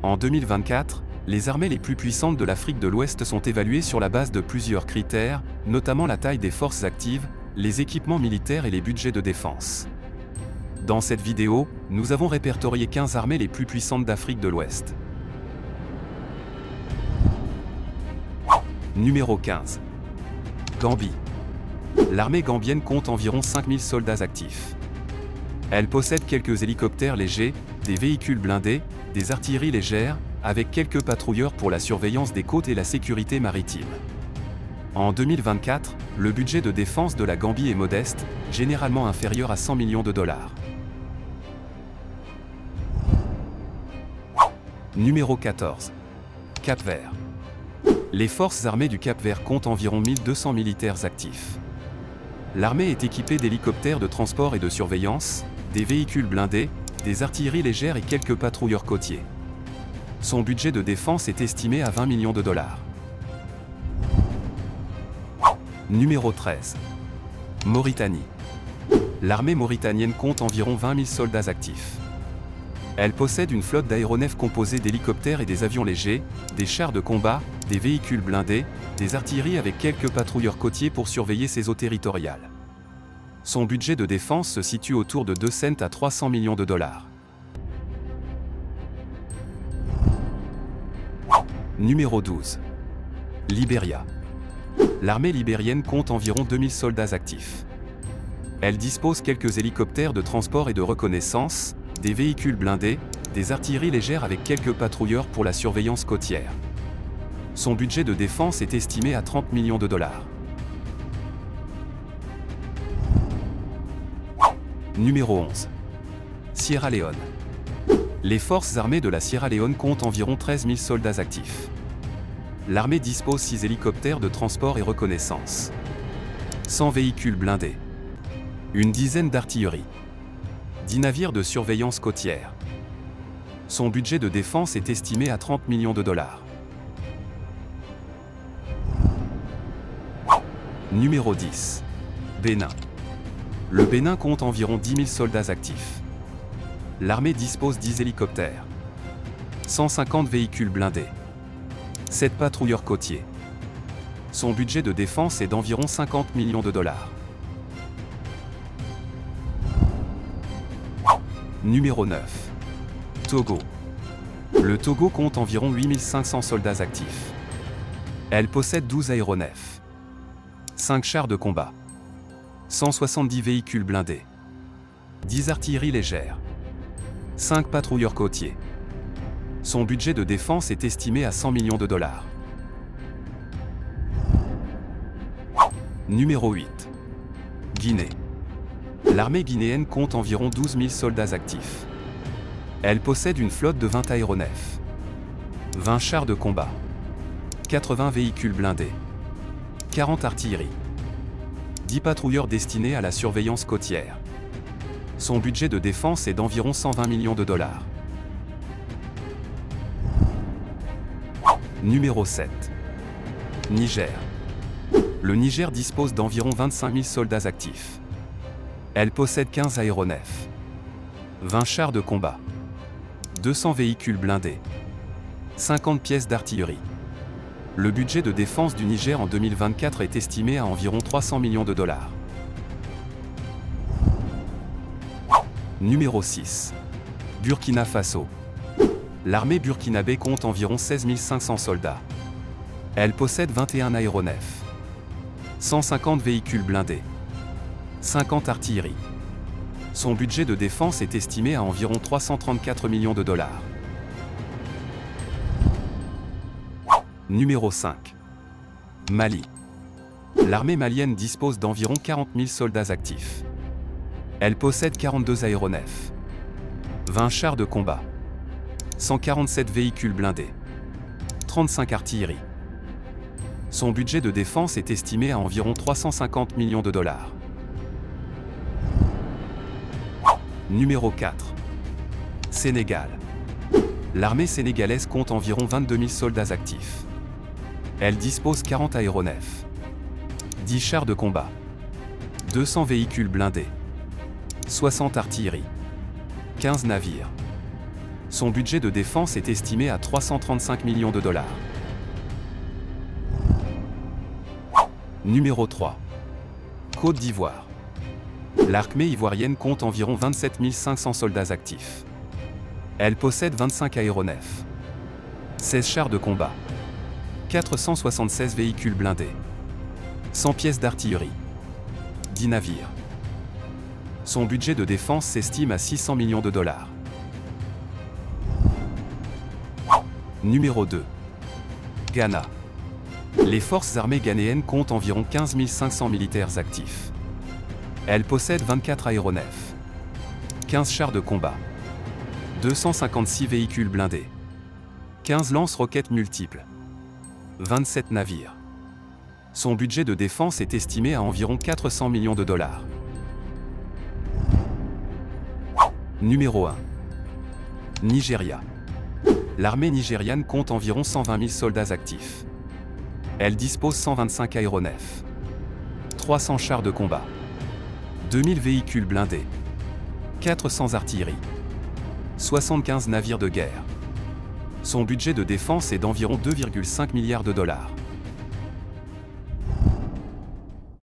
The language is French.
En 2024, les armées les plus puissantes de l'Afrique de l'Ouest sont évaluées sur la base de plusieurs critères, notamment la taille des forces actives, les équipements militaires et les budgets de défense. Dans cette vidéo, nous avons répertorié 15 armées les plus puissantes d'Afrique de l'Ouest. Numéro 15. Gambie. L'armée gambienne compte environ 5000 soldats actifs. Elle possède quelques hélicoptères légers, des véhicules blindés, des artilleries légères, avec quelques patrouilleurs pour la surveillance des côtes et la sécurité maritime. En 2024, le budget de défense de la Gambie est modeste, généralement inférieur à 100 millions de dollars. Numéro 14. Cap-Vert. Les forces armées du Cap-Vert comptent environ 1200 militaires actifs. L'armée est équipée d'hélicoptères de transport et de surveillance, des véhicules blindés, des artilleries légères et quelques patrouilleurs côtiers. Son budget de défense est estimé à 20 millions de dollars. Numéro 13. Mauritanie. L'armée mauritanienne compte environ 20 000 soldats actifs. Elle possède une flotte d'aéronefs composée d'hélicoptères et des avions légers, des chars de combat, des véhicules blindés, des artilleries avec quelques patrouilleurs côtiers pour surveiller ses eaux territoriales. Son budget de défense se situe autour de 200 à 300 millions de dollars. Numéro 12. Libéria. L'armée libérienne compte environ 2000 soldats actifs. Elle dispose quelques hélicoptères de transport et de reconnaissance, des véhicules blindés, des artilleries légères avec quelques patrouilleurs pour la surveillance côtière. Son budget de défense est estimé à 30 millions de dollars. Numéro 11. Sierra Leone. Les forces armées de la Sierra Leone comptent environ 13 000 soldats actifs. L'armée dispose 6 hélicoptères de transport et reconnaissance, 100 véhicules blindés, une dizaine d'artilleries, 10 navires de surveillance côtière. Son budget de défense est estimé à 30 millions de dollars. Numéro 10. Bénin. Le Bénin compte environ 10 000 soldats actifs. L'armée dispose 10 hélicoptères, 150 véhicules blindés, 7 patrouilleurs côtiers. Son budget de défense est d'environ 50 millions de dollars. Numéro 9. Togo. Le Togo compte environ 8500 soldats actifs. Elle possède 12 aéronefs, 5 chars de combat, 170 véhicules blindés, 10 artilleries légères, 5 patrouilleurs côtiers. Son budget de défense est estimé à 100 millions de dollars. Numéro 8. Guinée. L'armée guinéenne compte environ 12 000 soldats actifs. Elle possède une flotte de 20 aéronefs, 20 chars de combat, 80 véhicules blindés, 40 artilleries, 10 patrouilleurs destinés à la surveillance côtière. Son budget de défense est d'environ 120 millions de dollars. Numéro 7. Niger. Le Niger dispose d'environ 25 000 soldats actifs. Elle possède 15 aéronefs, 20 chars de combat, 200 véhicules blindés, 50 pièces d'artillerie. Le budget de défense du Niger en 2024 est estimé à environ 300 millions de dollars. Numéro 6. Burkina Faso. L'armée burkinabé compte environ 16 500 soldats. Elle possède 21 aéronefs, 150 véhicules blindés, 50 artilleries. Son budget de défense est estimé à environ 334 millions de dollars. Numéro 5. Mali. L'armée malienne dispose d'environ 40 000 soldats actifs. Elle possède 42 aéronefs, 20 chars de combat, 147 véhicules blindés, 35 artilleries. Son budget de défense est estimé à environ 350 millions de dollars. Numéro 4. Sénégal. L'armée sénégalaise compte environ 22 000 soldats actifs. Elle dispose 40 aéronefs, 10 chars de combat, 200 véhicules blindés, 60 artilleries, 15 navires. Son budget de défense est estimé à 335 millions de dollars. Numéro 3. Côte d'Ivoire. L'armée ivoirienne compte environ 27 500 soldats actifs. Elle possède 25 aéronefs, 16 chars de combat, 476 véhicules blindés, 100 pièces d'artillerie, 10 navires. Son budget de défense s'estime à 600 millions de dollars. Numéro 2. Ghana. Les forces armées ghanéennes comptent environ 15 500 militaires actifs. Elles possèdent 24 aéronefs, 15 chars de combat, 256 véhicules blindés, 15 lance-roquettes multiples, 27 navires. Son budget de défense est estimé à environ 400 millions de dollars. Numéro 1. Nigeria. L'armée nigériane compte environ 120 000 soldats actifs. Elle dispose 125 aéronefs, 300 chars de combat, 2000 véhicules blindés, 400 artilleries, 75 navires de guerre. Son budget de défense est d'environ 2,5 milliards de dollars.